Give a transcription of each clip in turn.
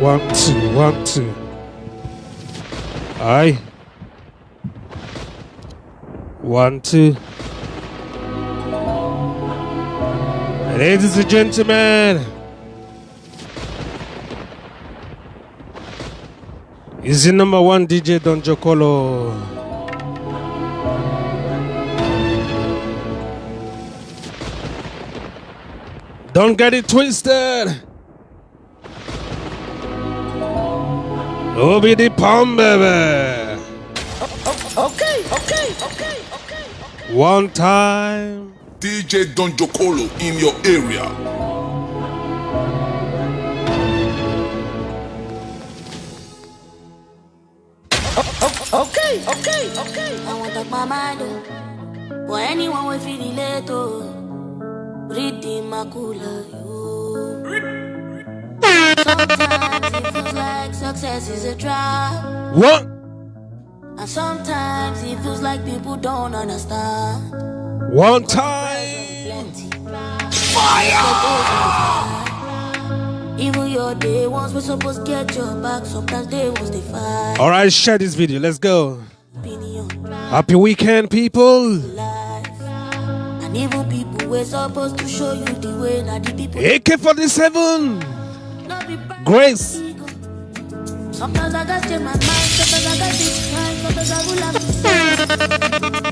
1, 2, 1, 2. Aye. 1, 2. Ladies and gentlemen, is the number one DJ Don Jokolo. Don't get it twisted. Obi the palm, baby. Okay. One time. DJ Don Jokolo in your area. Okay. I want to talk my mind, for anyone will feel late, read the macula, Sometimes it feels like success is a trap. What? And sometimes it feels like people don't understand. One time. Even your day ones we're supposed to get your back. Sometimes they was they fight. Alright, share this video. Let's go. Opinion, Happy weekend, people. life. And even people we're supposed to show you the way. Now the people AK-47. not be proud. Grace. Sometimes I got change my mind, sometimes I got this time, sometimes I will have to say.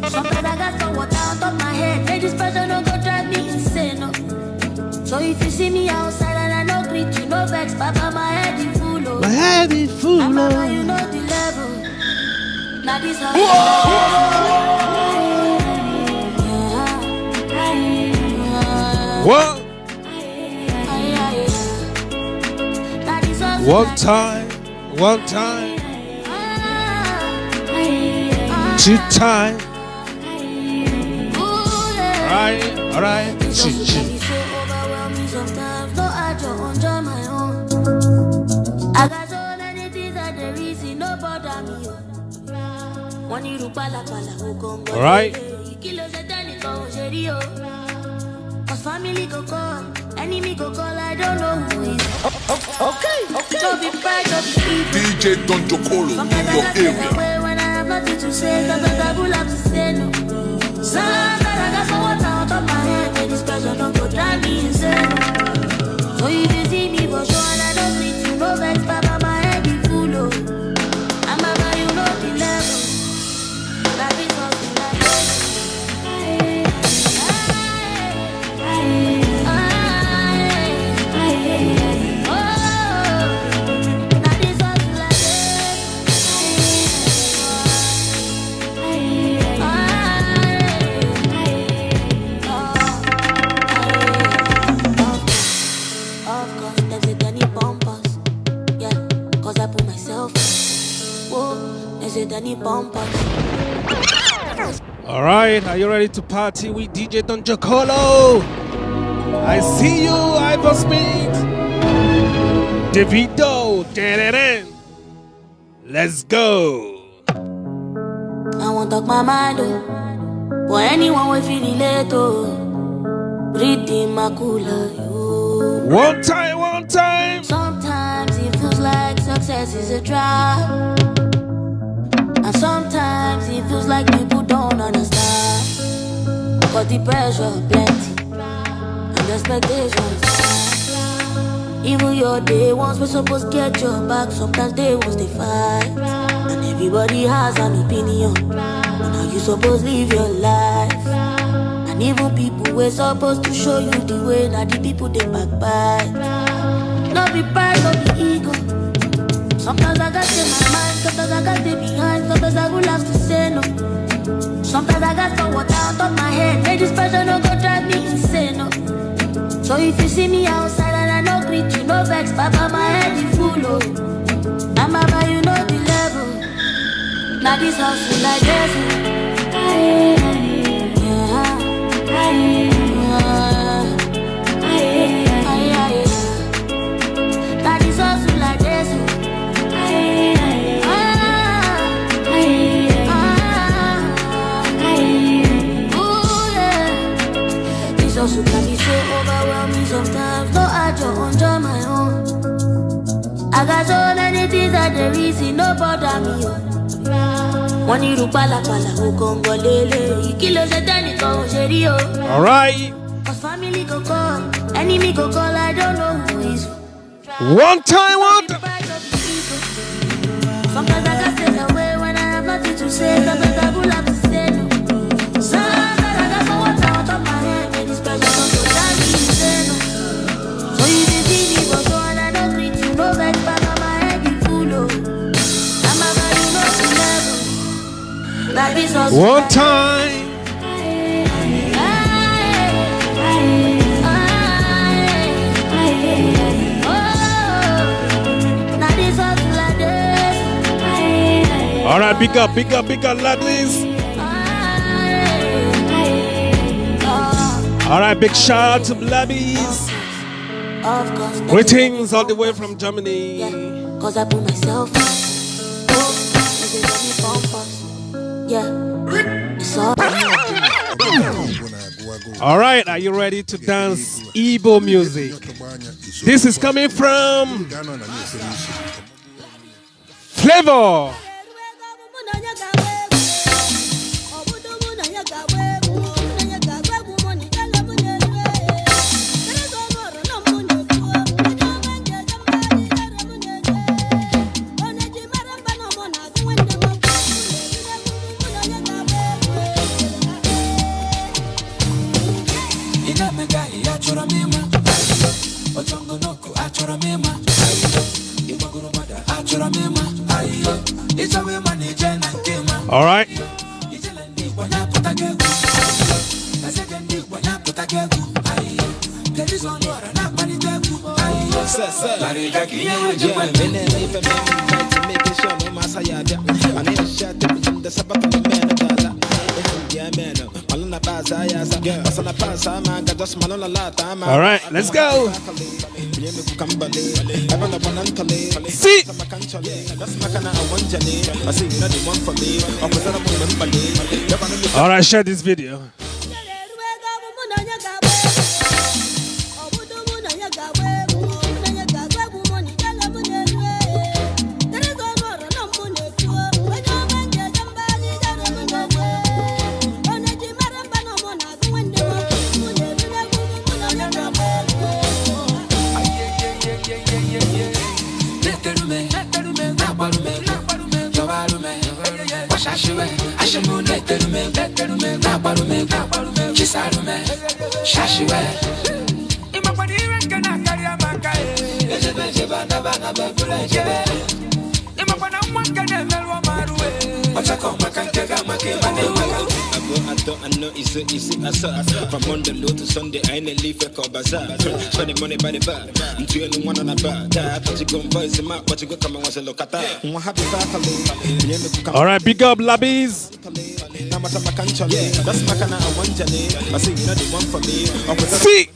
Sometimes I got some water on top of my head. Hey, this person don't go drive me insane, no. So if you see me outside and I no greet you, no vex, Papa, my head is full of. My head is full And of. Mama, you know the level. Now this how What? One time. 2 time. Alright. Chi. I got so many things that the reason no bother me. When you look pala who come go. Alright. Cause family go call, enemy go call, I don't know who is. Okay. Don't be pride, don't be evil. DJ Don Jokolo in Sometimes I your got area. away when I have nothing to say. Sometimes I will have to say no. Sometimes I got some water on top of my head. When this pressure don't go drive me insane. So if you see me for sure and I don't treat you, no vex, Papa, my head is full of. And Mama, you know the level. Life is hustle like this. Alright, are you ready to party with DJ Don Jokolo? I see you, Hyperspeed. Davido. Let's go. I want to talk my mind, for anyone will feel late, read the macula, One time. Sometimes it feels like success is a trap. And sometimes it feels like people don't understand. Cause the pressure plenty and the expectations. Even your day ones we're supposed to get your back. Sometimes they was they fight. And everybody has an opinion on how you supposed to live your life. And even people we're supposed to show you the way. Now the people they backbite. Not be pride, not be ego. Sometimes I got in my mind, sometimes I got it behind, sometimes I will have to say no. Sometimes I got some water on top of my head. Hey, this person don't go drive me insane, no. So if you see me outside and I no greet you, no vex, Papa, my head is full of. And Mama, you know the level. Now this house is like this. Now this house is like this. This also can be so overwhelming sometimes. No, I don't enjoy my own. I got so many things that the reason no bother me. Money rupala pala ukongolele. Kilo setani ko sherio. All right. Cause family go call, enemy go call. I don't know who is. One time, one time. Sometimes I can stay away when I have nothing to say. Sometimes I will have to say no. Sometimes I got so what's out of my head. When this pressure comes to tell me to say no. So you can see me go so and I don't greet you. No vex back on my head, you fool. I'm a man, you know to level. That is also one time. All right, big up, ladies. All right, big shout out to ladies. Greetings all the way from Germany. Cause I put myself all right, are you ready to dance Igbo music? This is coming from Flavor. All right. All right, let's go. See. All right, share this video. From Monday low to Sunday, I ain't leave a call bazaar. Spending money by the bar. I'm two and one on a bar. But you go and voice him out, but you go come and watch a look at that. All right, big up, lobbies. That's my kind of one journey. I see you know the one for me. See.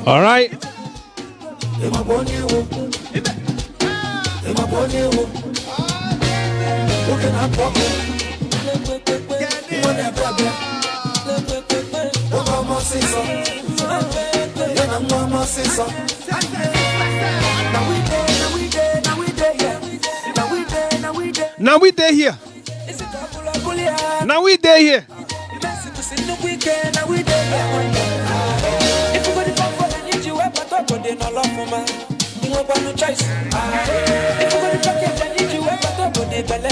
All right. Now we there here. Now we there here. no choice. If you go to package, I need you ever to go the belly.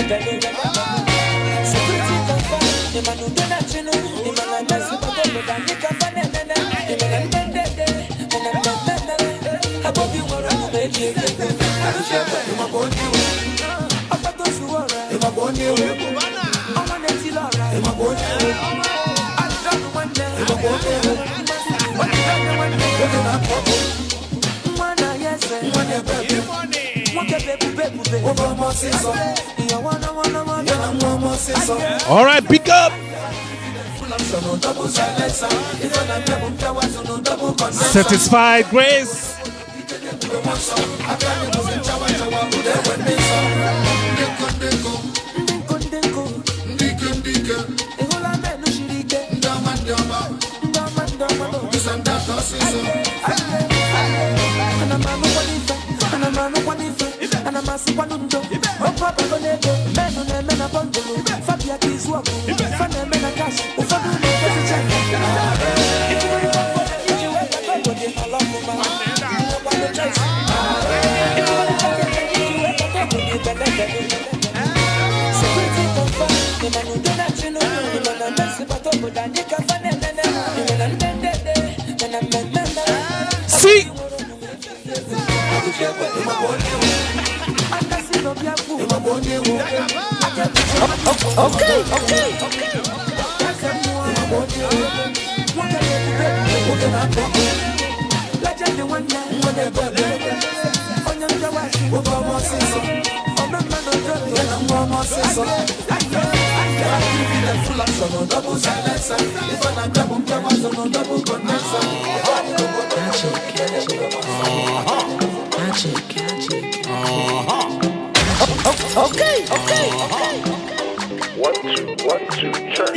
Security confirm, the man who do not you know, the man I mess with the devil, the nigga fan and then, the man I hope you were on the baby. I'm going to all right, pick up. Satisfied Grace. See. Okay. Okay. One, two, check.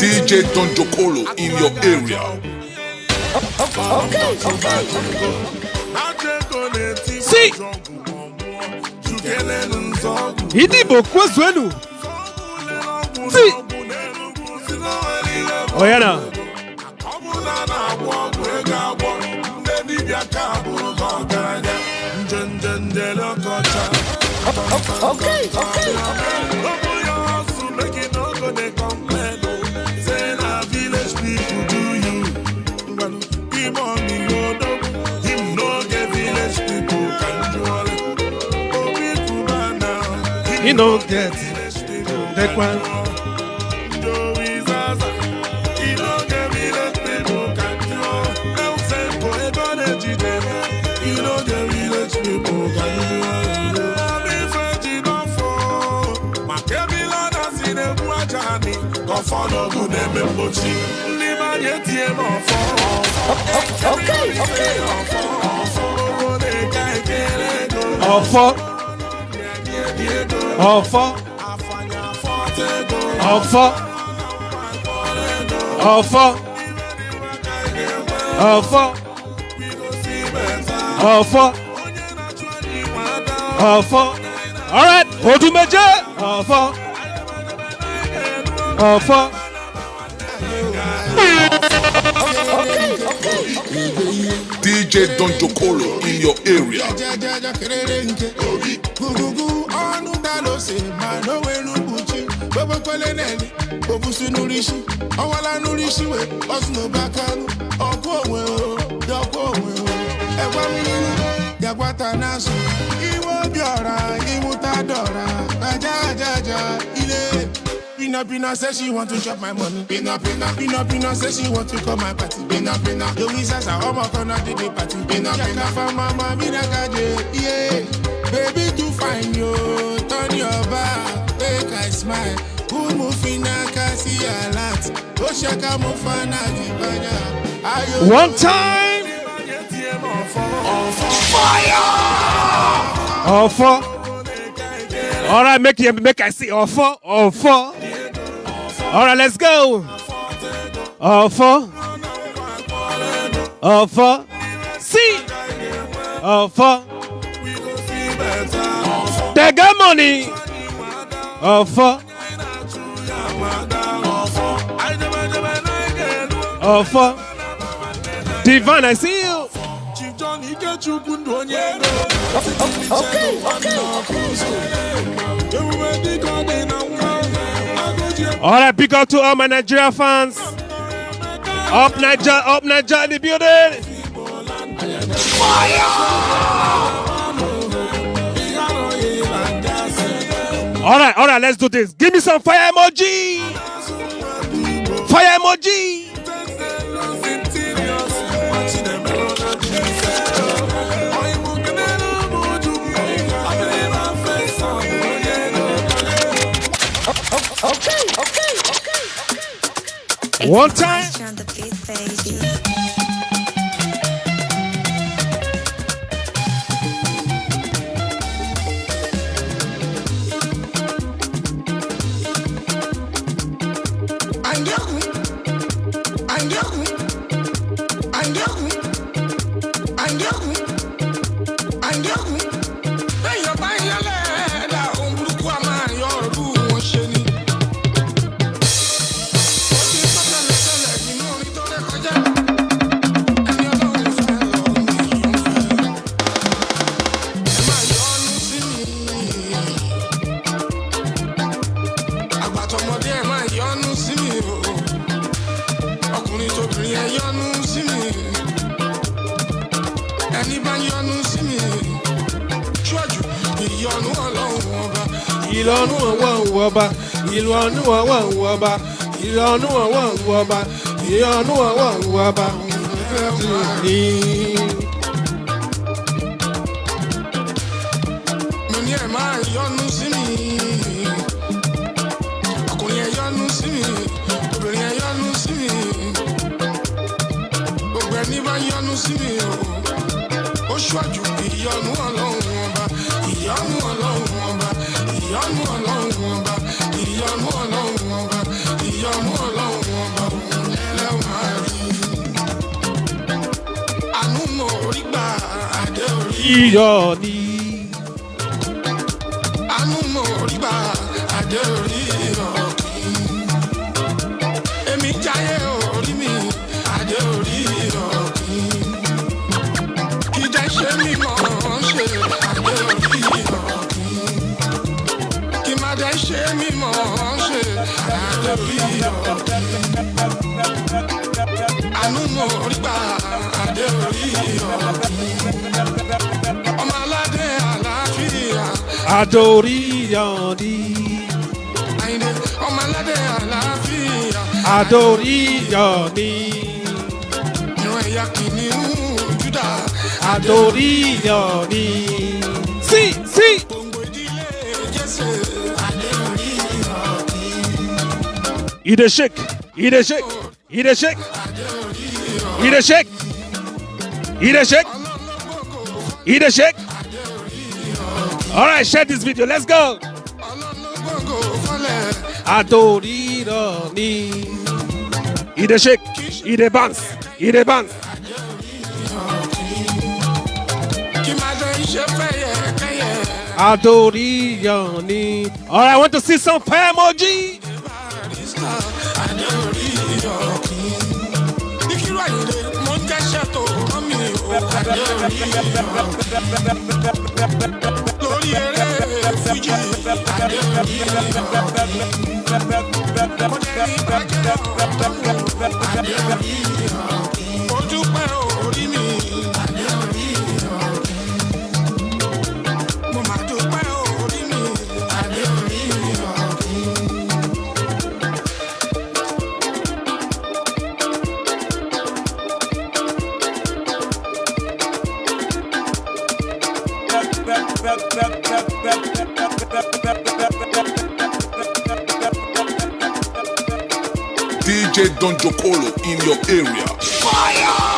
DJ Don Jokolo in your area. Okay. See. Idibo kwezwenu. See. Oh yeah now. Okay. He don't get that one. All right, Odumeje. DJ Don Jokolo in your area. Pina says she want to chop my money. Pina says she want to call my party. Pina Louisa sa omo kona di party. Pina fa mama mina kaje. Yeah, baby too fine yo. Turn your back, make I smile. Good mufina kasi alat. O shaka mufana di banya. One time. Fire. Offer. All right, make I see offer. All right, let's go. Offer. See. Offer. They got money. Offer. Offer. Divine, I see you. All right, big up to all my Nigeria fans. Up Nigeria in the building. All right, let's do this. Give me some fire emoji. Fire emoji. Okay. One time. Eat a shake. Eat a shake. Eat a shake. Eat a shake. Eat a shake. Eat a shake. All right, share this video. Let's go. Adorironi. Eat a shake. Eat a bounce. Eat a bounce. Adorironi. All right, I want to see some fire emoji. DJ Don Jokolo in your area. Fire!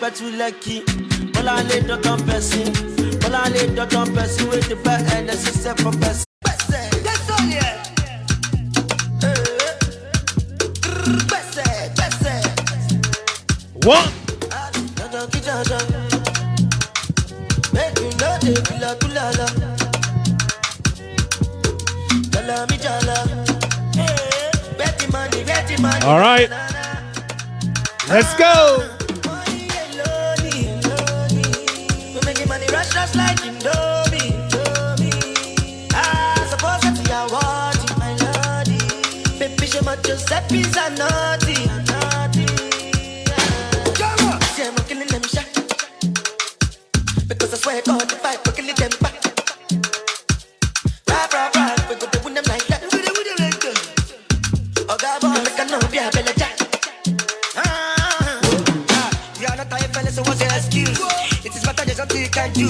Too lucky, all I need to come person. All I need to come person with the back and the system for person. That's all, yeah. What? All right, let's go. Just like Indomie. I suppose that you are watching my lordy. Baby, she might just step is a naughty. See, I'm killing them shot. Because I swear God, if I killing them back. Right, we go to win them like that. Oh, God, boy, make a no be a belly jack. You're not a fella, so what's your excuse? It is matter just until you can do.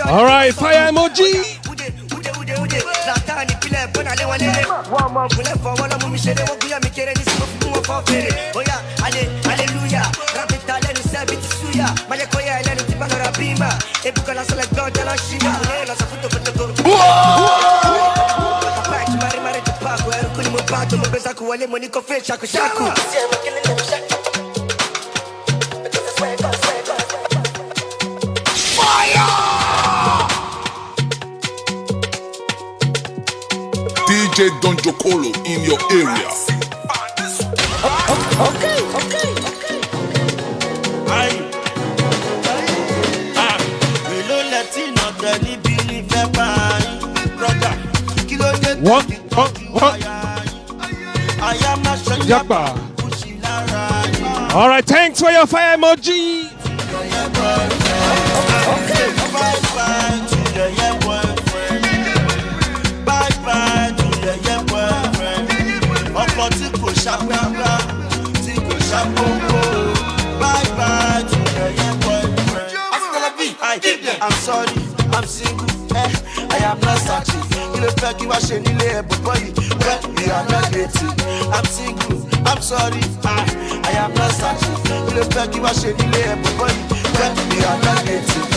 All right, fire emoji. DJ Don Jokolo in your area. Okay. What? Yakba. All right, thanks for your fire emoji. I'm sorry, I'm single, I am not searching. You look like you are shiny but boy, well, we are not dating. I'm single, I'm sorry, I am not searching. You look like you are shiny but boy, well, we are not dating.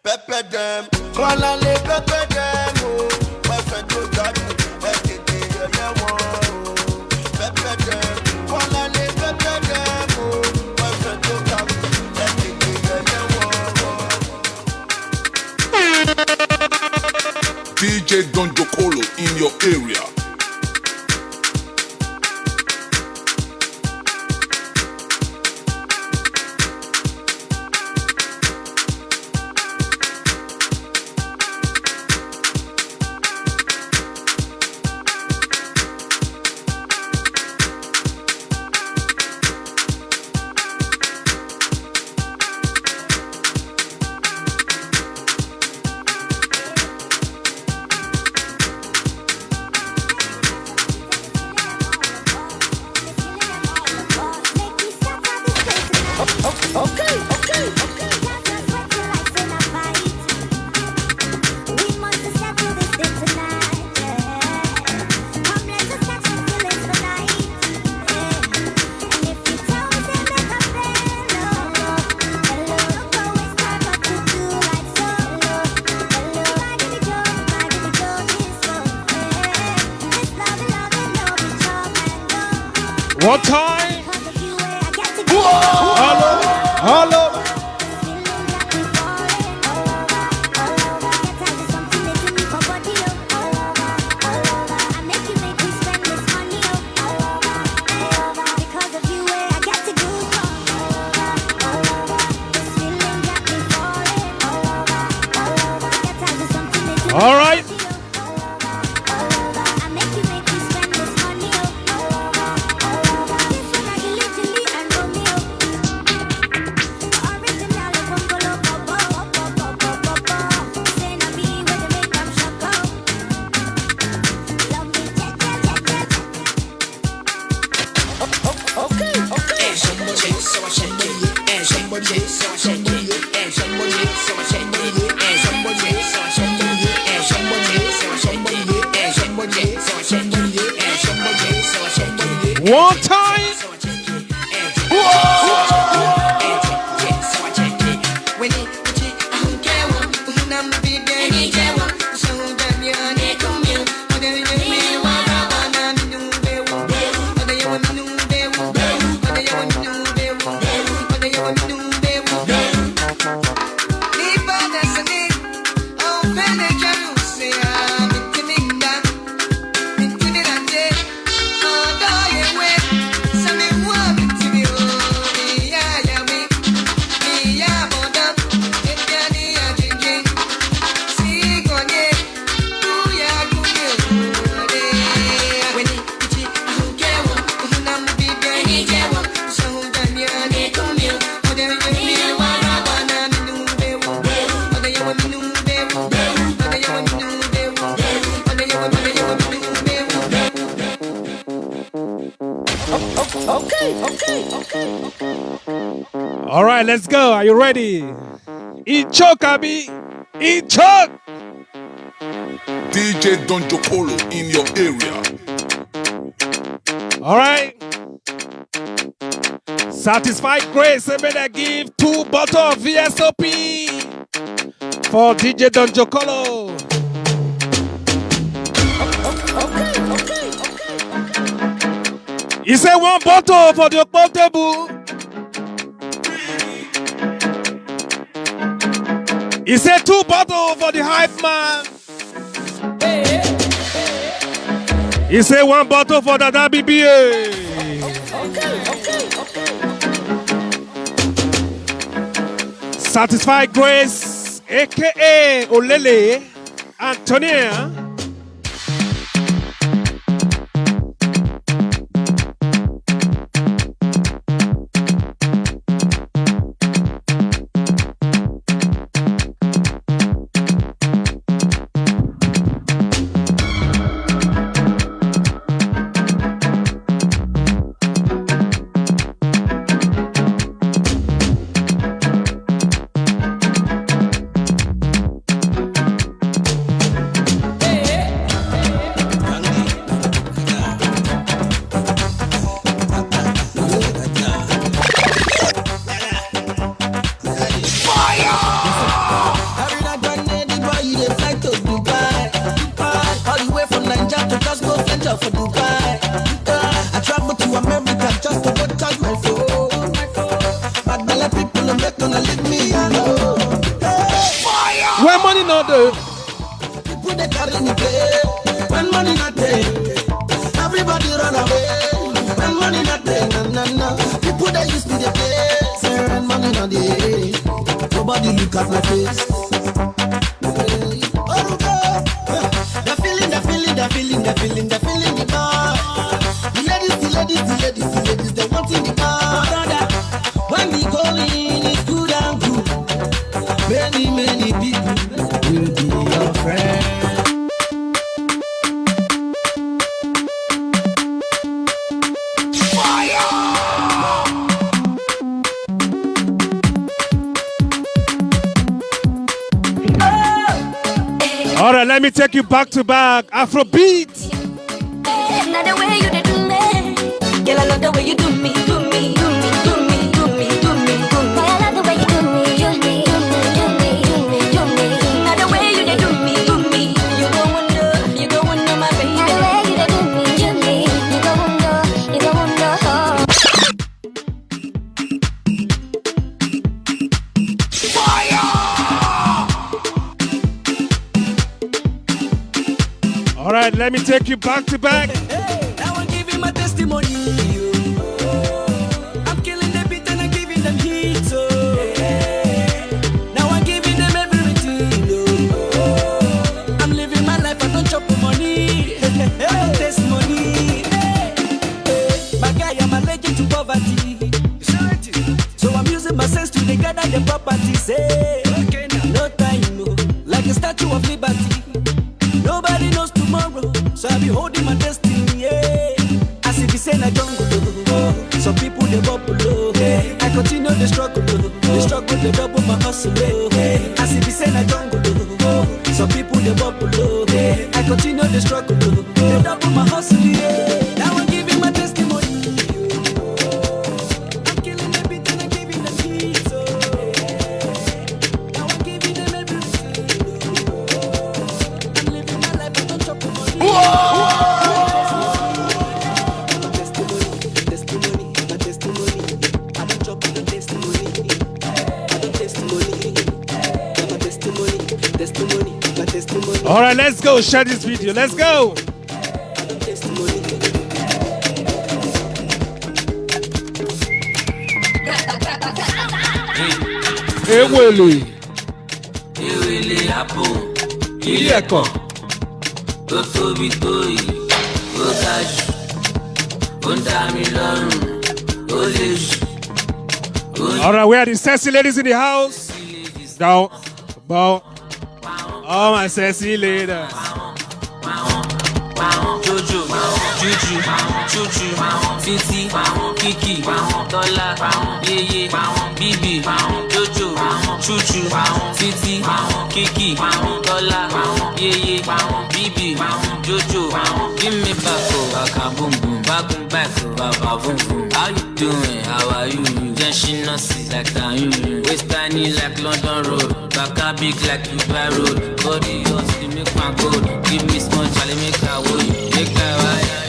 Pepper them, Kuala pepper them, oh, perfect to God, pepper them, Kuala pepper them, oh, perfect to God. DJ Don Jokolo in your area. What time? Hello. All right. One time. All right, let's go. Are you ready? Eat choke, Abby. Eat choke. DJ Don Jokolo in your area. All right. Satisfied Grace, I better give 2 bottles of VSOP for DJ Don Jokolo. He said 1 bottle for the portable. He said 2 bottles for the hype man. He said 1 bottle for the BBA. Satisfied Grace, aka Olele, Antonia. When money not there, People they carry me play. When money not there, everybody run away. When money not there, na. People that used to the play. Say when money not there, nobody look at my face. Oh God, the feeling the bar. The ladies, they want in the bar. When we go in, it's good and good. Many people will be your friend. all right, let me take you back to back. Afrobeat. Not the way you do me. Girl, I love the way you do me. I love the way you do me. Not the way you do me. You go wonder, my baby. Not the way you do me. You go wonder. All right, let me take you back to back. Now I'm giving my testimony. I'm killing the beat and I'm giving them heat. Now I'm giving them everything. I'm living my life, I don't chop for money. I don't taste money. My guy, I'm allergic to poverty. So I'm using my sense to gather the property. Say, no time, like a statue of liberty. Nobody knows tomorrow, so I'll be holding my destiny, yeah. As if it's in a jungle, some people they bubble, yeah. I continue the struggle, struggle, they double my hustle. As if it's in a jungle. Some people they bubble. I continue the struggle. They double my hustle. Now I'm giving my testimony. I'm killing the beat and I'm giving them keys. Now I'm giving them everything. I'm living my life, I don't chop the money. All right, let's go. Share this video. Let's go. Hey, Willie. Hey, Willie, Apple. Yeah, come. Go to Victory. Go cash. Go Tamilon. Go Lish. All right, we are the sexy ladies in the house. Down, bow. All my sexy ladies. Jojo, Juju, Chuchu, Titi, Kiki, Dola, Yeye, Bibi, Jojo, Chuchu, Titi, Kiki, Dola, Yeye, Bibi, Jojo. Give me back, back, boom, boom, back, back, boom, boom. How you doing? How are you? Then she not see like that. Waist tiny like London Road. Back a big like Dubai Road. Body yours, give me my gold. Give me small, Charlie, make her wood. Make her wire.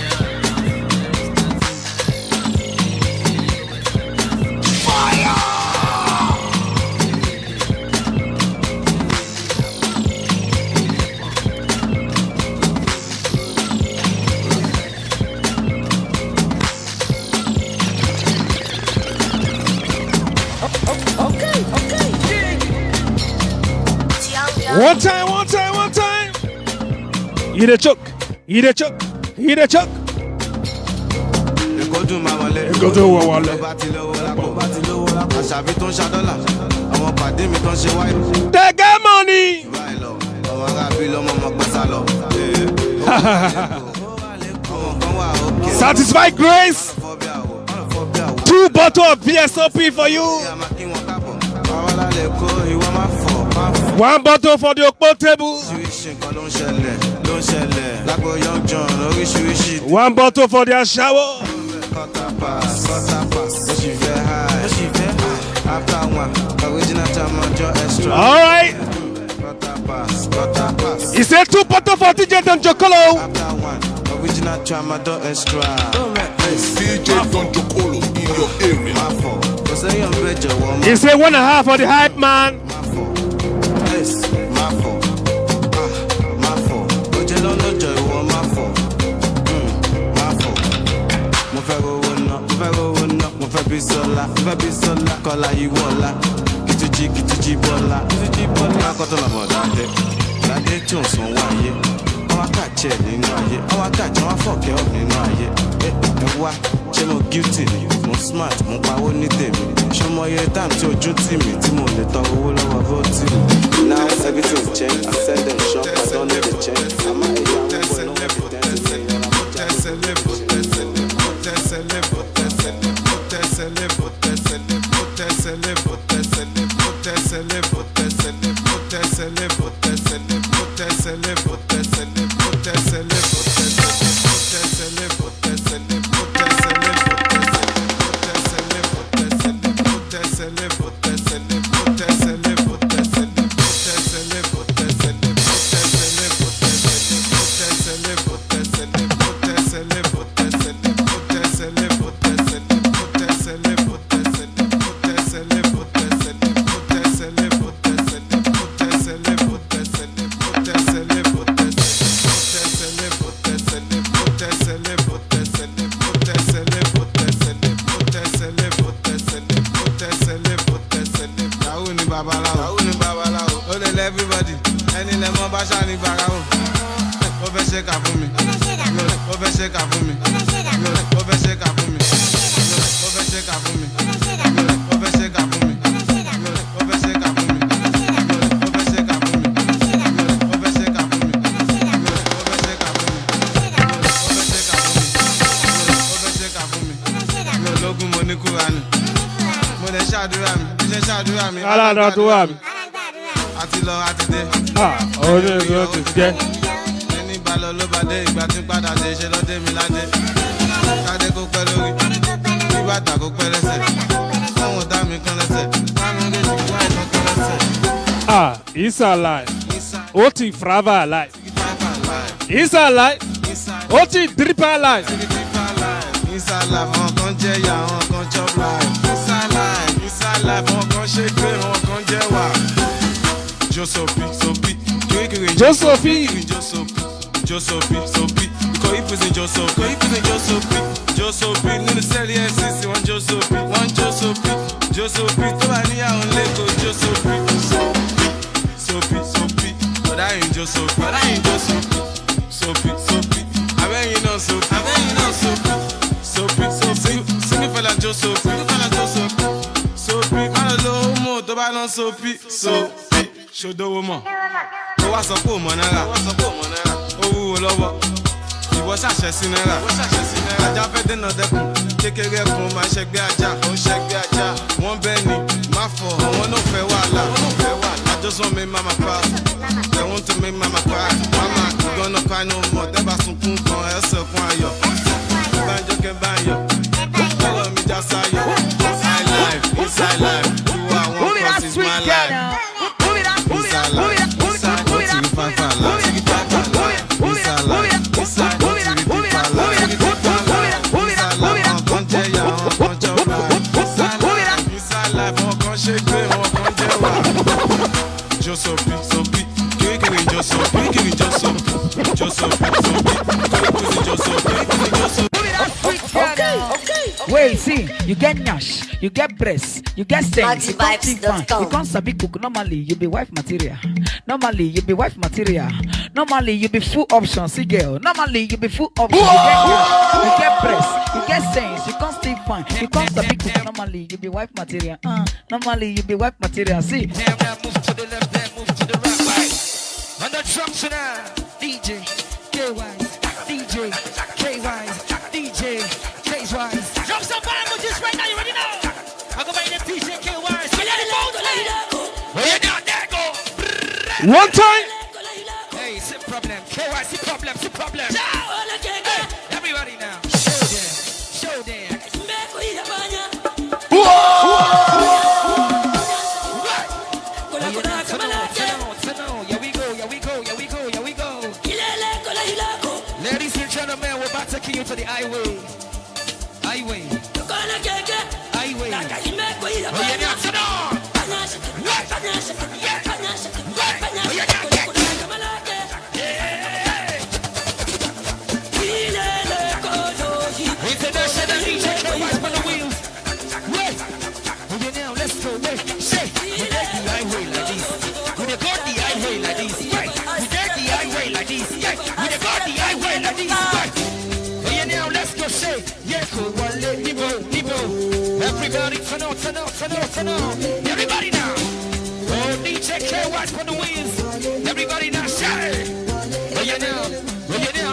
One time. Eat a choke. Go to Wawale. They get money. Satisfied Grace. 2 bottles of VSOP for you. 1 bottle for the Okpo table. 1 bottle for their shower. All right. He said 2 bottles for DJ Don Jokolo. DJ Don Jokolo in your area. He said 1.5 for the hype man. Bisola, call you Walla, Kituji Bola, Cotton about that day, Jones on 1 year. Our catch it in 1 year, our catch our fuck up in 1 year. What? Chemo guilty, more smart, more power need them. Show more your time to your duty me, Timo, the talk all over voting. Now everything's changed, I send them shop, I don't need the change. I'm a young boy, no Aládọ́ tó wà mí. Àti lọ àti dé. Oye ló ti jẹ́. Ẹni balọ̀ ló bá dé ìgbà tí padà dé ṣe lọ́dẹ mi ládé. Kádé kó pẹ́ lórí, kí bàtà kó pẹ́ lẹ́sẹ̀. Fọ́wọ́n dá mi kan lẹ́sẹ̀, fáwọn ọdẹ ti wá ìkan kan lẹ́sẹ̀. It's alive. Oti frava alive. It's alive. Oti drip alive. Inside life, àwọn kan jẹ́ ìyá, àwọn kan chop life. Inside life, àwọn kan ṣe pé àwọn kan jẹ́ wà. Josopi, Sopi, kékeré Josopi. Josopi. Ikọ̀ ìpèsè Josopi, nínú sẹ́ẹ̀lì FCC, wọ́n Josopi, tó bá níyàwó lẹ́kọ̀ọ́ Josopi. Sopi, ọ̀dà yìí Josopi, Sopi, abẹ́yìn náà Sopi, sínú fẹ́lá Josopi, má lọ lówó mọ́ tó bá lọ Sopi, ṣòdówó mọ̀, ó wá sọ pé ò mọ̀ náírà, ó wúwo lọ́wọ́, ìwọ ṣàṣẹ sí náírà, ajá fẹ́ dènà dẹ́kun, kékeré ẹkùn máa ṣẹgbẹ́ ajá, wọ́n bẹ́ẹ̀ ni, má fọ̀, àwọn náà fẹ́ wàhálà, I just want me mama pass, they want to make mama cry, mama gonna cry no more, dẹ́bà sunkún kan ẹsẹ̀ kún ayọ̀, banjo kẹ́ báyọ̀, ọwọ́ mi já sáyọ̀, inside life, you are one cause is my life. Josopi, kékeré Okay. Wait, see, you get nash, you get breasts, you get sense, you can't think fine, you can't sabi cook. Normally, you be wife material. Normally, you be full option, see girl. Normally, you be full option. You get nash, you get breasts, you get sense, you can't stay fine, you can't sabi cook. Normally, you be wife material. Normally, you be wife material. See. Move to the left, then move to the right. On the drums now, DJ K-Wise, DJ K-Wise, DJ K-Wise. Drop some vibe with this right now, you ready now? I'll go by the DJ K-Wise. One time. Hey, it's a problem. K-Wise, it's a problem, it's a problem. Hey, everybody now. Show them. Ladies and gentlemen, we're about to take you to the highway. Highway. International DJ K-Wise on the wheels. Wait. Now let's go. Say, we take the highway like this. We go the highway like this. We take the highway like this. We go the highway like this. Now let's go. Say, yeah, cool. Everybody turn on. Everybody now. Oh, DJ K-Wise on the wheels. Everybody now, say. Oh, yeah, now.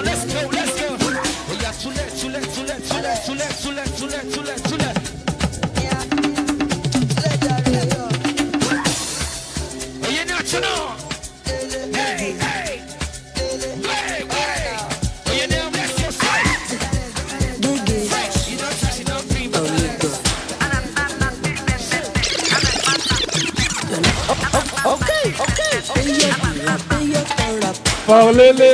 Let's go. Oh, yeah, too late. Oh, yeah, now, turn on. Hey. Wait. Oh, yeah, now, let's go. Say. Fresh, you know, touching no cream. Okay. Falele.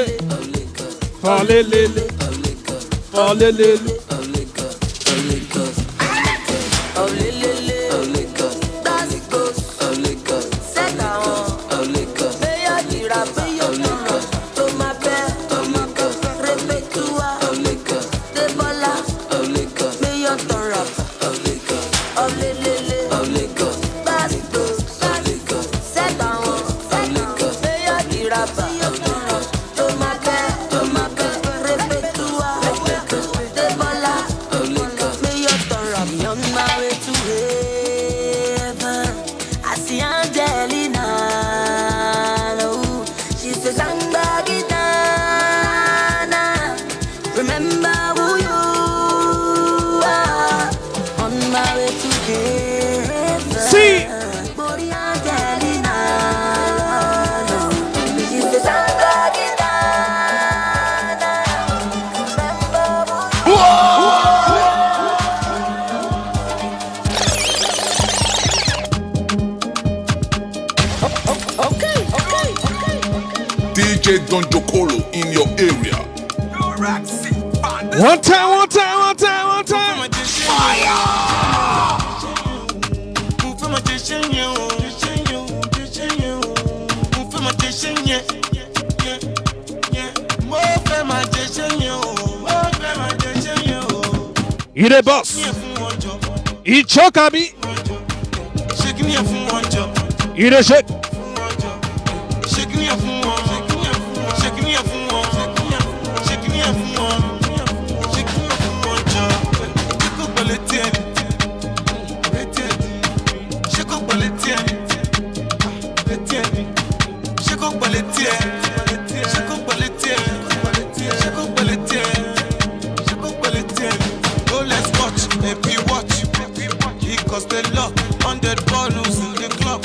DJ Don Jokolo in your area. One time. Fire! You the boss. You choke abi. You the shake. Cause they lock 100 bottles in the club.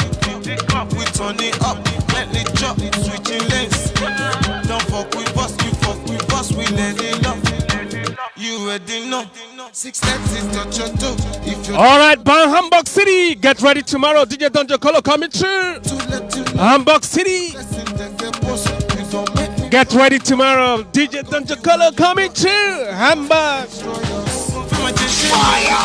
We turn it up, let it drop, switching lanes. Don't fuck with us, you fuck with us, we let it up. You already know. 630 touch your toe. If you're all right, Hamburg City, get ready tomorrow. DJ Don Jokolo coming through. Hamburg City, get ready tomorrow. DJ Don Jokolo coming through. Hamburg. fire!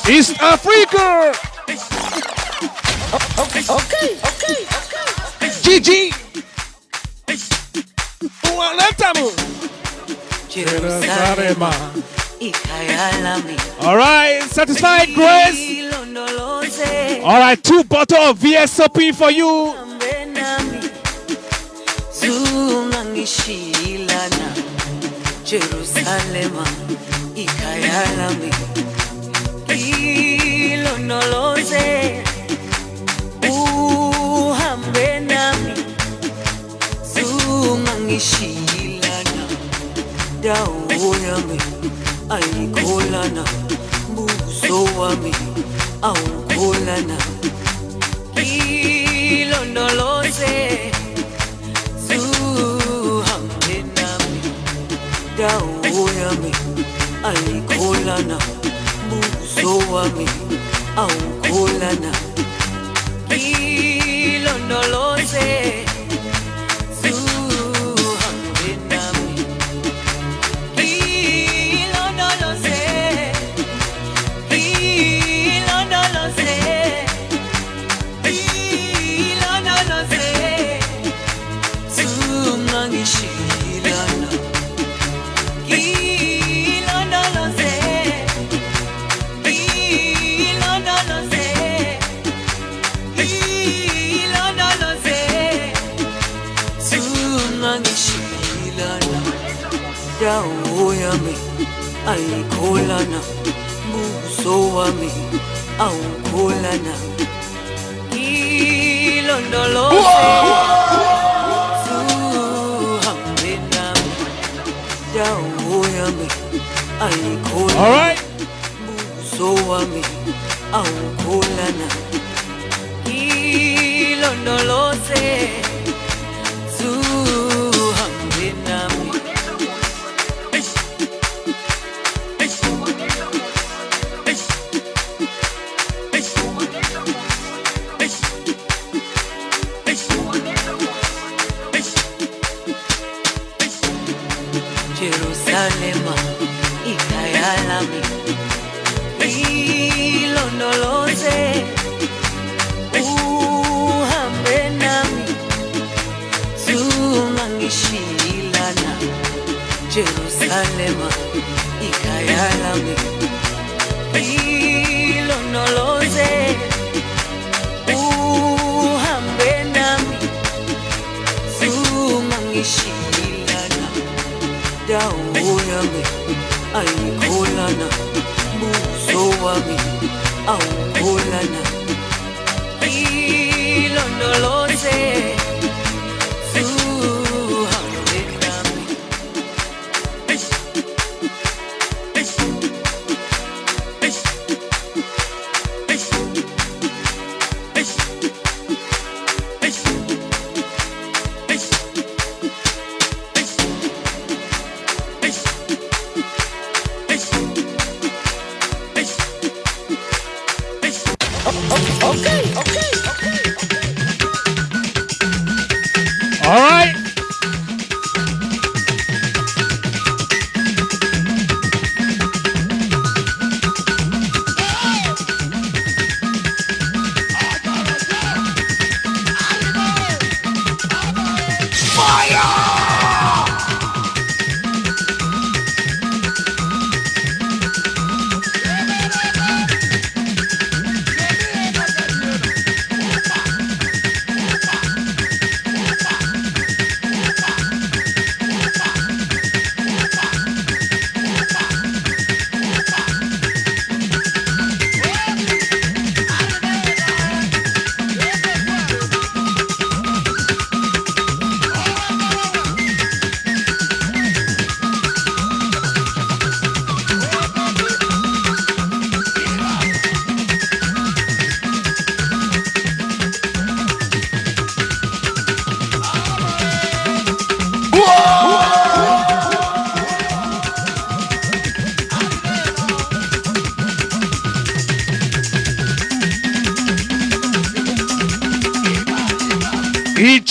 East Africa. Okay. GG. All right, satisfied, Grace. All right, 2 bottles of VSOP for you. Jerusalem, ikayalami, ilonoloze, uhambe nami, zungangishilana, dawo yami, ayikholana, buso wami, awukholana, ilonoloze. Dawo yami ayikholana buso wami awukholana ilondoloze zuhambe nami ilondoloze zungangishilana dawo yami ayikholana buso wami awukholana ilondoloze zuhambe nami dawo yami ayikholana buso wami awukholana ilondoloze zuhambe nami Jerusalem, ikayalami, ilondoloze, uhambe nami, zungangishilana. Jerusalem, ikayalami, ilondoloze, uhambe nami, zungangishilana. Dawo yami ayikholana buso wami awukholana ilondoloze zuhambe nami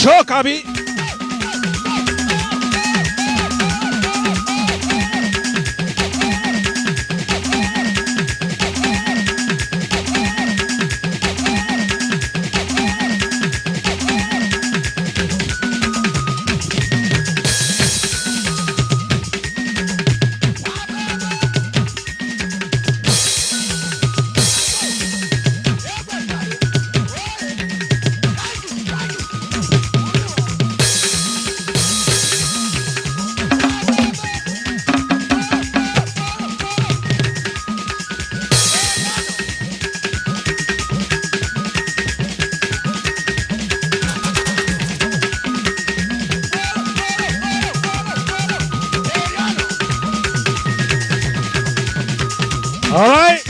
Choke, Abby. All right.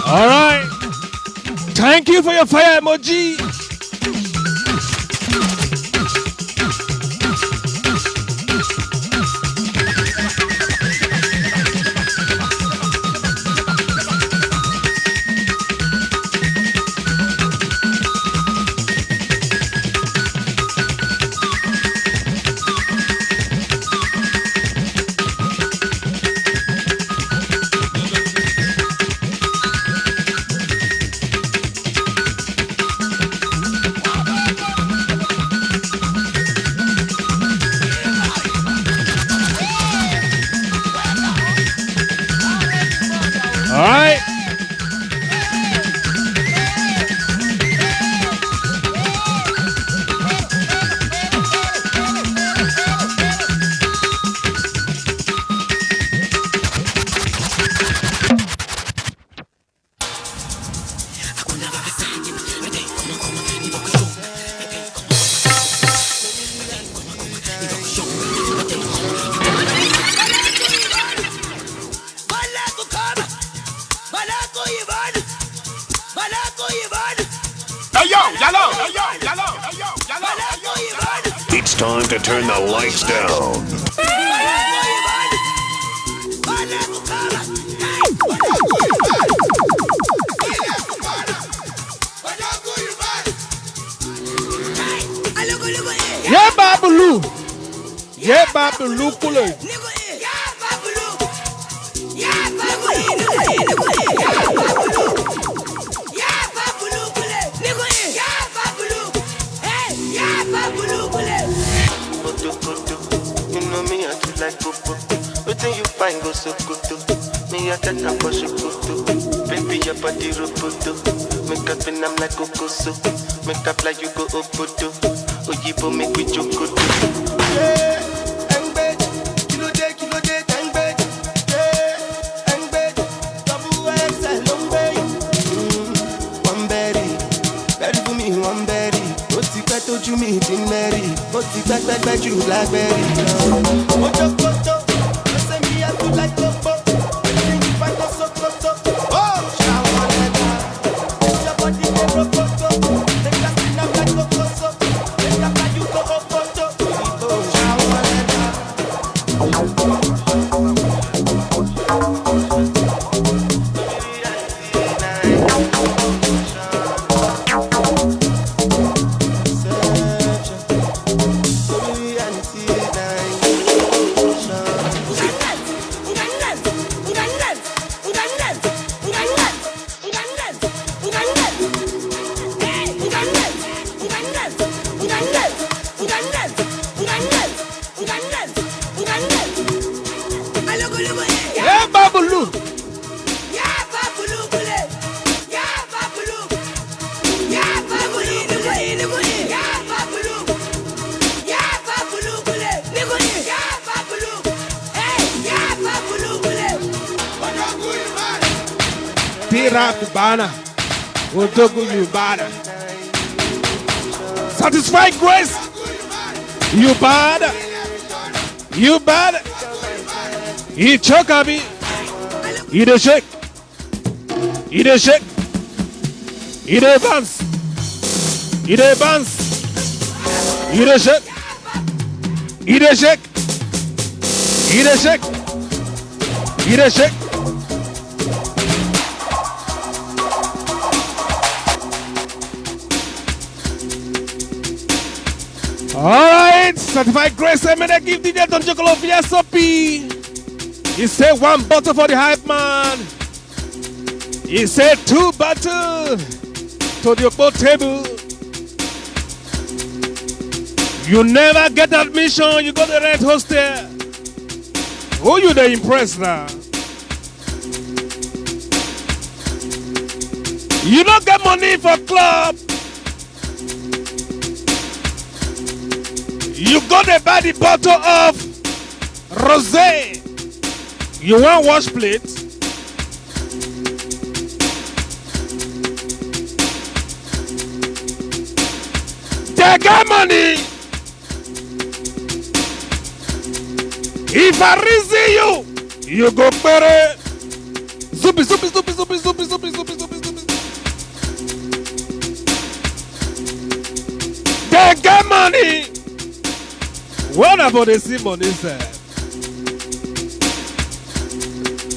All right. Thank you for your fire emoji. All right. It's time to turn the lights down. Yeah, Babaloo. Yeah, Babaloo. Pull it. You know me, I do like popo. Waiting you find go so good. Me, I take a push you. Baby, your body roboto. Make up and I'm like Cocoso. Make up like you go Opoto. Oyibo make we joke. Yeah, and bed. Kilo day, and bed. Yeah, and bed. Double XL, long bay. One berry. Berry for me, one berry. Oti pẹ́ tójú mi ti ń mẹ́rì, ó ti pẹ́pẹ́pẹ́ jù lágbẹ́rì lọ. Mojokoto, ló ṣe mí àtú láìpọ́pọ́, èyí ní fàtọ́ sókótó. Ó ṣàwọn ẹ̀dá, ìjọba ti dé rokoto, lẹ́ka sí náà láì kókóso, lẹ́ka kájú kó okótó. Ó ṣàwọn ẹ̀dá. Yeah, Babaloo. Tira Cubana. Otogu Ubana. Satisfied grace. You bad. You bad. He choke at me. He the shake. He the shake. He the bounce. He the bounce. He the shake. He the shake. He the shake. He the shake. Alright, certified grace. I'm gonna give DJ Don Jokolo VSOP. He said 1 bottle for the hype man. He said 2 bottles to the boat table. You never get admission, you go to the red hostel. Who you the impressed now? You don't get money for club. You got to buy the bottle of rosé. You want wash plate? They got money. If I reason you go better. Zupi, zupi, zupi, zupi, zupi, zupi, zupi, zupi, zupi. They got money. What about the see money, sir?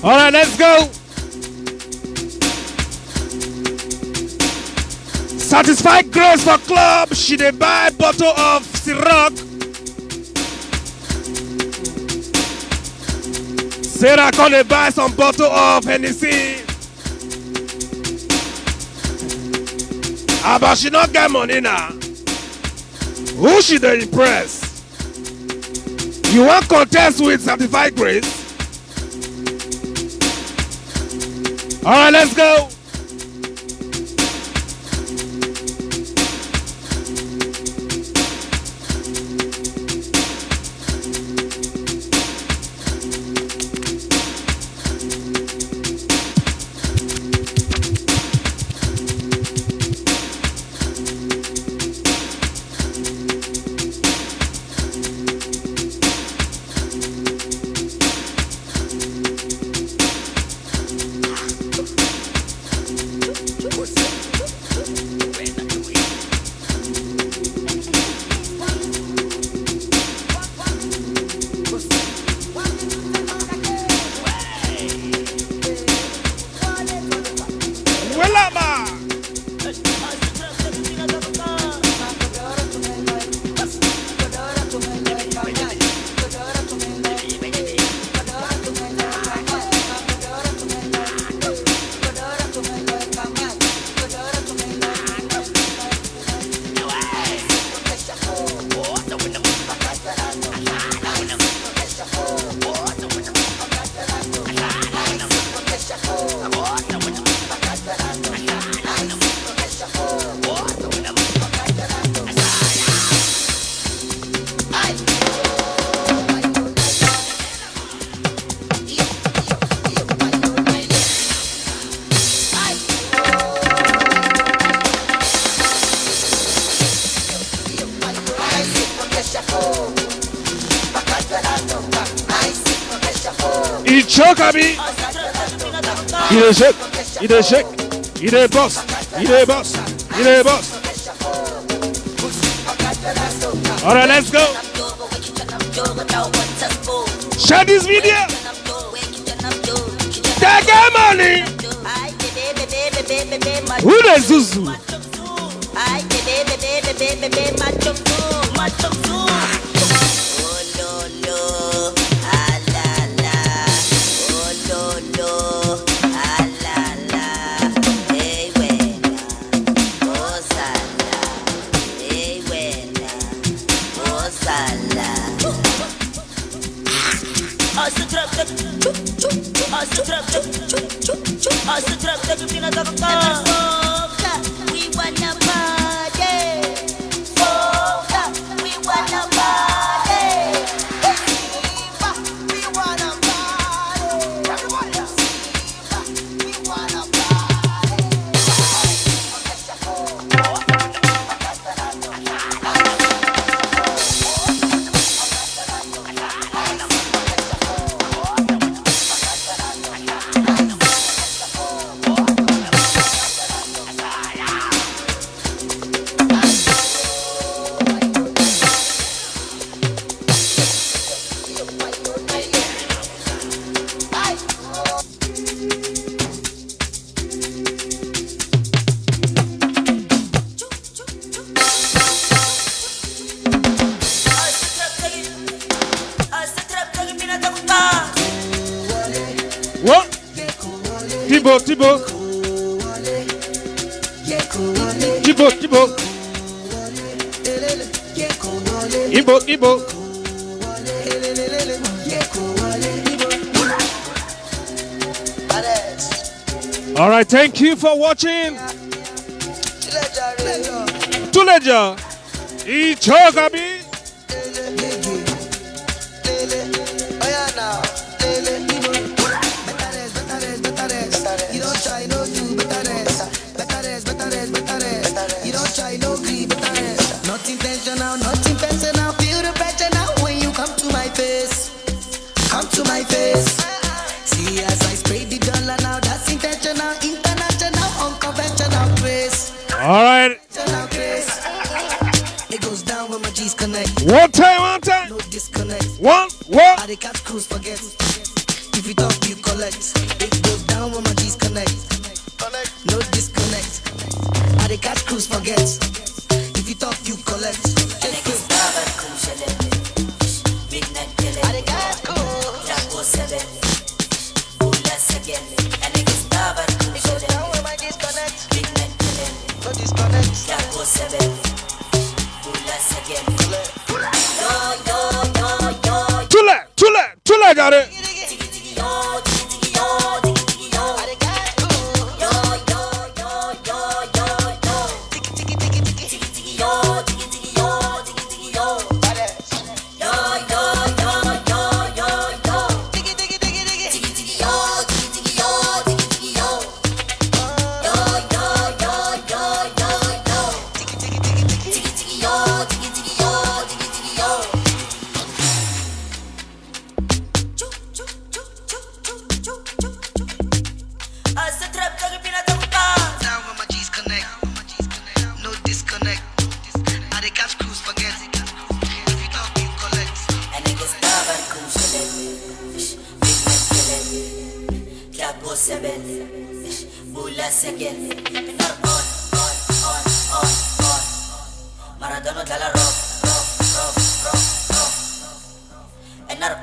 All right, let's go. Satisfied grace for club. She dey buy bottle of Ciroc. Sarah gonna buy some bottle of Hennessy. But she not get money now. Who she dey impress? You want contest with certified grace? All right, let's go. He choke at me. He dey shake. He dey shake. He dey boss. He dey boss. He dey boss. All right, let's go. Share this video. They get money. Who the Zuzu? We wanna party. We wanna party. We wanna party. We wanna party. Tibo, Tibo. Tibo, Tibo. Ibo, Ibo. All right, thank you for watching. Tuleja. Ichogabi. You don't try no do you don't try no green not intentional, feel the pressure now when you come to my face. Come to my face. See as I spray the dollar now, that's intentional, international, unconventional grace. All right. It goes down when my G's connect. One time. No disconnect. One. I they catch cruise forget. If you talk, you collect. It goes down when my G's connect. No disconnect. I they catch cruise forget. If you talk, you collect. Tule, got it. Maradona dalla rock. And not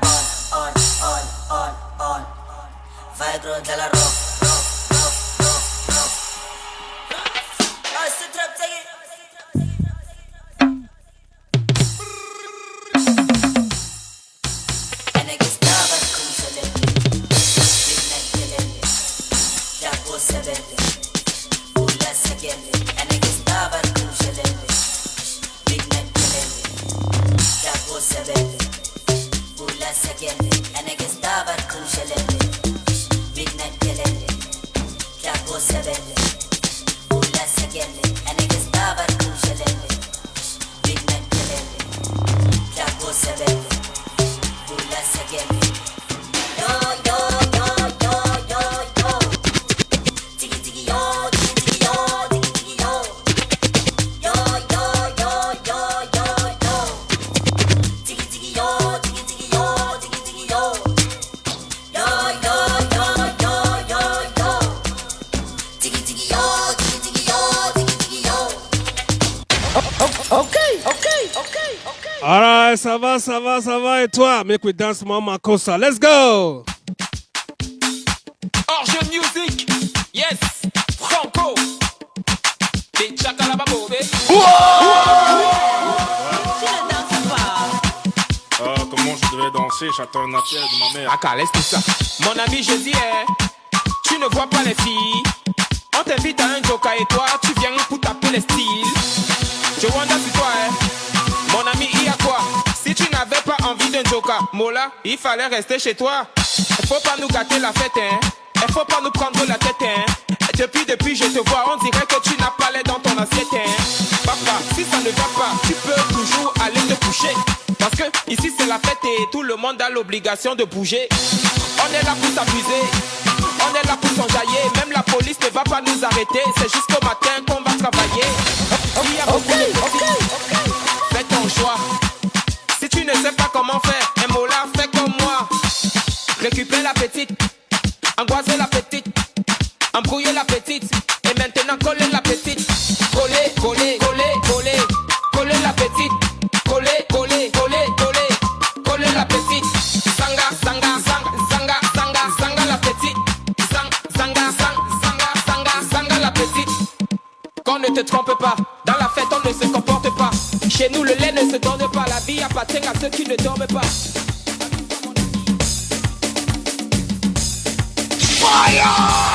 on. Vigro dalla rock. Alright, ça va, et toi? Make we dance Mama Kosa. Let's go! Orge Music, yes, Franco, des Chakalaba Bobé. Comment je devais danser? J'attends un appel de ma mère. Ah, laisse tout ça. Mon ami, je dis, tu ne vois pas les filles. On t'invite à un joker et toi, tu viens pour taper les styles. Je wonder si toi, mon ami, il y a quoi? Si tu n'avais pas envie d'un joker, Mola, il fallait rester chez toi. Il faut pas nous gâter la fête, hein. Il faut pas nous prendre la tête, hein. Depuis je te vois, on dirait que tu n'as pas l'air dans ton assiette, hein. Papa, si ça ne va pas, tu peux toujours aller te coucher. Parce que ici c'est la fête et tout le monde a l'obligation de bouger. On est là pour s'amuser, on est là pour s'enjailler. Même la police ne va pas nous arrêter. C'est jusqu'au matin qu'on va travailler. Il y a beaucoup de petits. Fais ton choix. Si tu ne sais pas comment faire, un mot là, fais comme moi. Récupère la petite, angoisser la petite, embrouiller la petite, et maintenant coller la petite. Coller la petite. Coller la petite. Zanga la petite. Zanga. te trompe pas. Dans la fête, on ne se comporte pas. Chez nous, le lait ne se donne pas. La vie appartient à ceux qui ne dorment pas. Fire!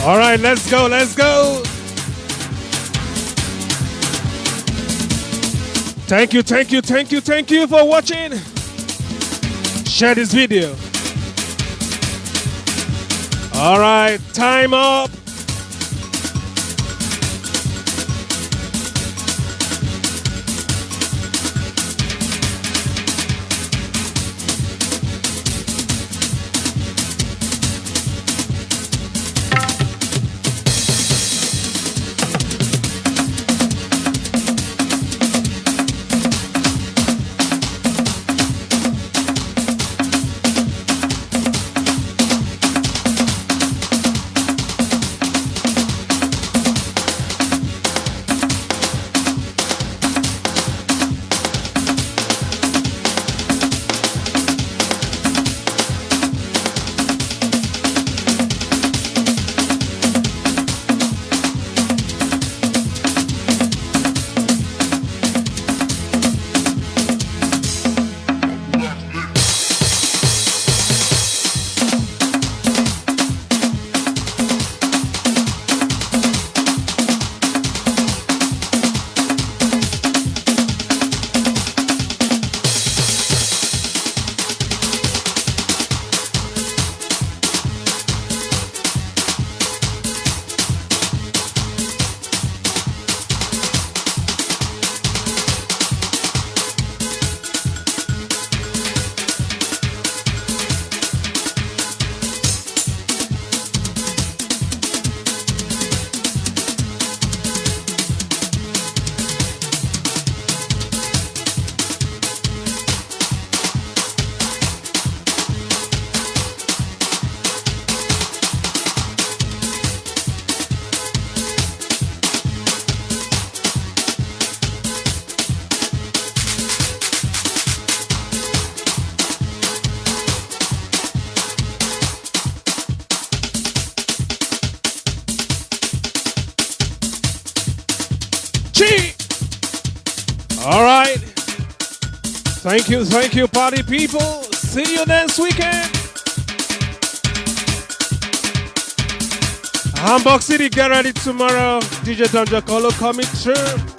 'All right, let's go, let's go. Thank you for watching. Share this video. All right, time up. All right. Thank you, party people. See you next weekend. Hamburg City, get ready tomorrow. DJ Don Jokolo coming through.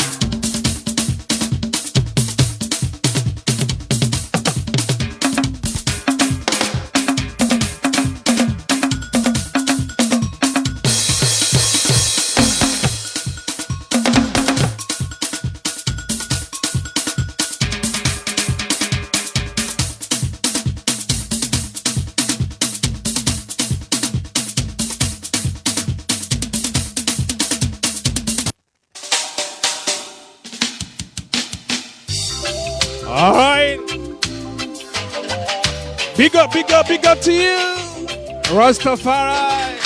All right. Big up to you, Rastafari.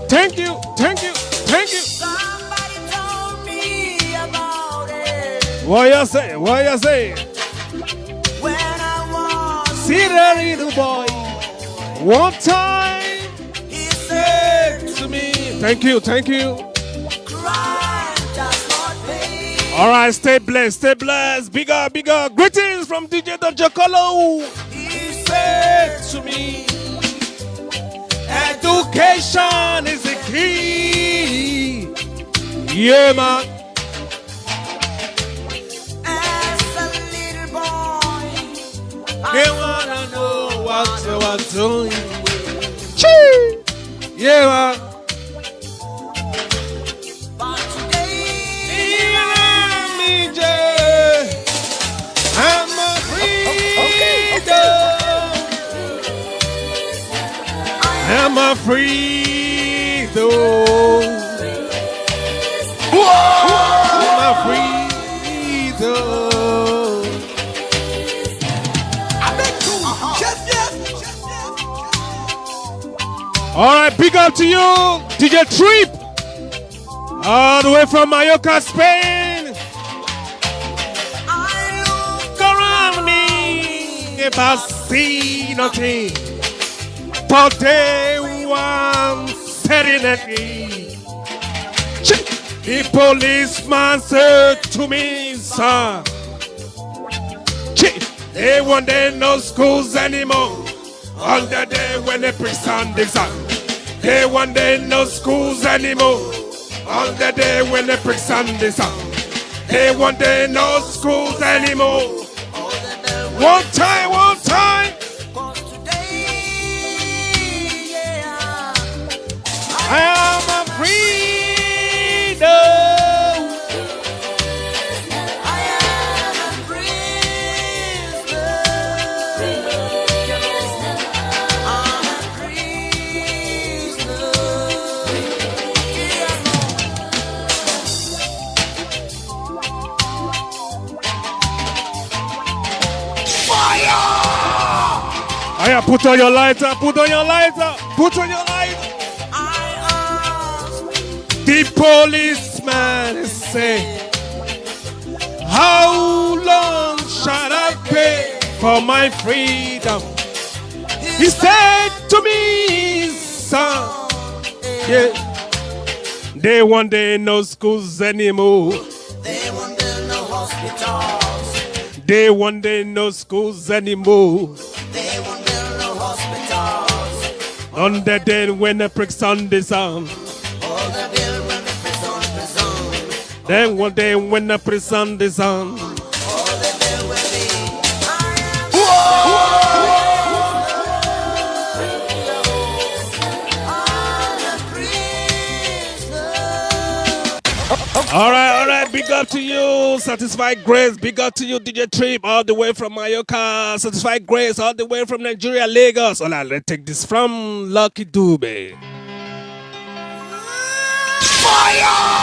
Thank you. Somebody told me about it. What you say? When I was See that little boy. One time. he said To me. Thank you. cry just not pain. All right, stay blessed. Big up. Greetings from DJ Don Jokolo. He said to me, education is the key. Yeah, man. They wanna know what you are doing. Chee! Yeah, man. I'm a freedom. I'm a freedom. I'm a freedom. All right, big up to you, DJ Trip, all the way from Mallorca, Spain. I look around me if I see nothing, but they want serenity. The policeman said to me, son, they want there no schools anymore. On the day when the prison is on, they want there no schools anymore. On the day when the prison is on, they want there no schools anymore. One time, one time. I am a freedom. Aya, put on your lighter, put on your lighter, put on your lighter. The policeman say, how long shall I pay for my freedom? He said to me, son, yeah, they want there no schools anymore. They want there no hospitals. They want there no schools anymore. They want there no hospitals. On the day when the pricks on the sound. All the day when the prison. Then one day when the prison is on. All the day when all right, big up to you, Satisfied Grace, big up to you, DJ Trip, all the way from Mallorca, Satisfied Grace, all the way from Nigeria, Lagos. All right, let's take this from Lucky Dube. Fire!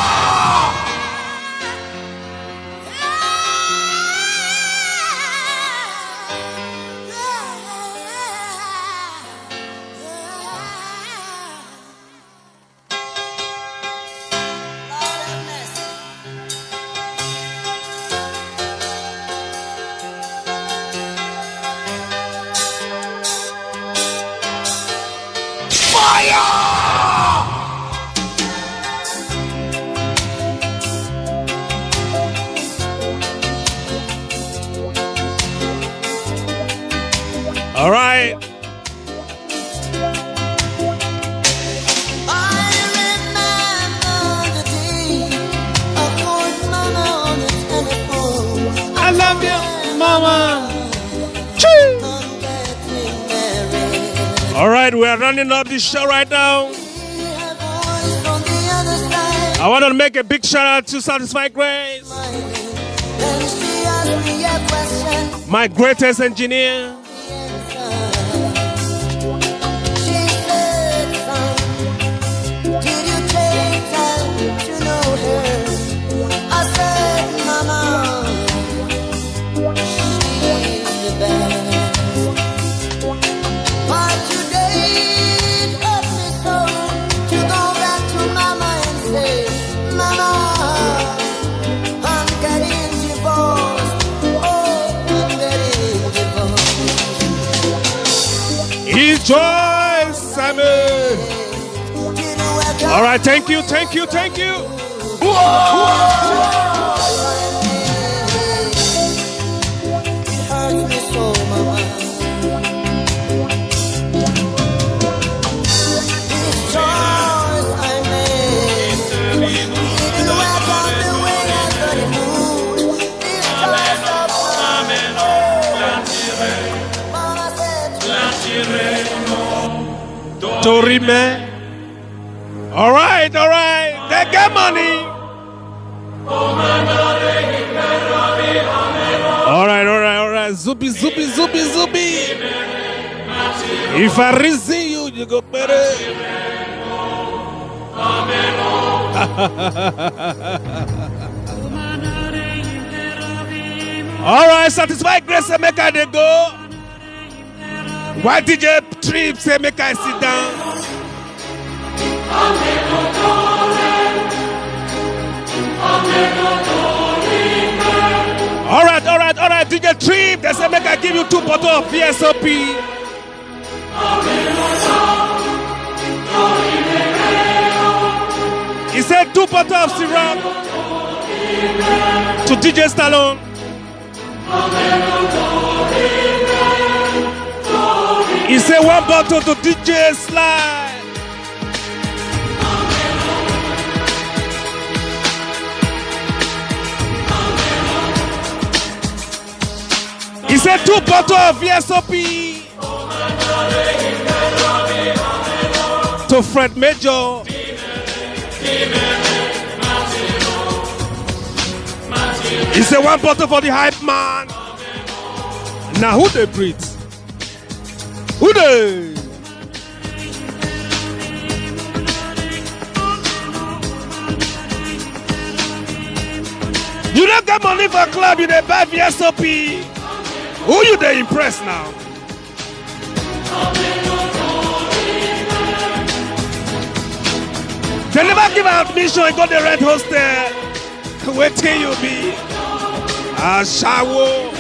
All right. I love you, Mama. Chee. All right, we are running up this show right now. I want to make a big shout out to Satisfied Grace, my greatest engineer. Rejoice, Amen. All right, thank you. Tory man. All right. They get money. All right. Zubi. If I receive you, you go better. All right, satisfied grace say make I dey go. Why DJ Trip say make I sit down? All right, DJ Trip, they say make I give you 2 bottles of VSOP. He said 2 bottles of syrup to DJ Stallone. He said 1 bottle to DJ Slide. He said 2 bottles of VSOP to Fred Major. He said 1 bottle for the hype man. Now who they breathe? Who they? You don't get money for club, you dey buy VSOP. Who you they impress now? They never give out admission and got the red hostel. Wait till you be a shower.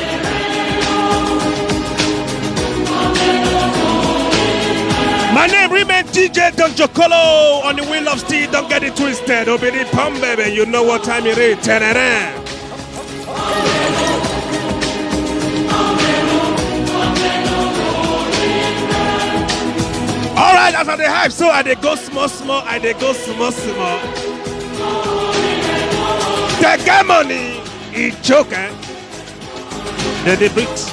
My name remains DJ Don Jokolo on the wheel of steel. Don't get it twisted. Obedi pump, baby. You know what time it is. Ta-da-da. All right, after the hype, so I dey go small. They get money. He joking. They bricks.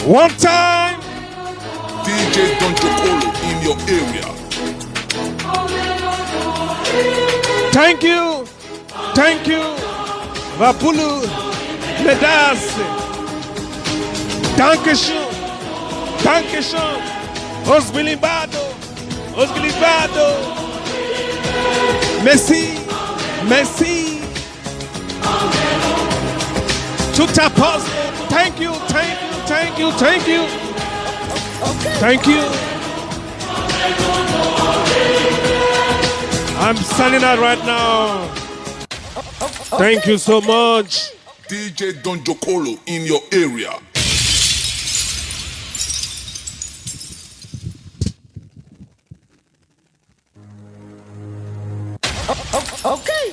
One time. DJ Don Jokolo in your area. Thank you. Vapulu Medas. Dankeschön. Osbilibado. Merci. Tutapos. Thank you. I'm signing out right now. Thank you so much. DJ Don Jokolo in your area. Okay.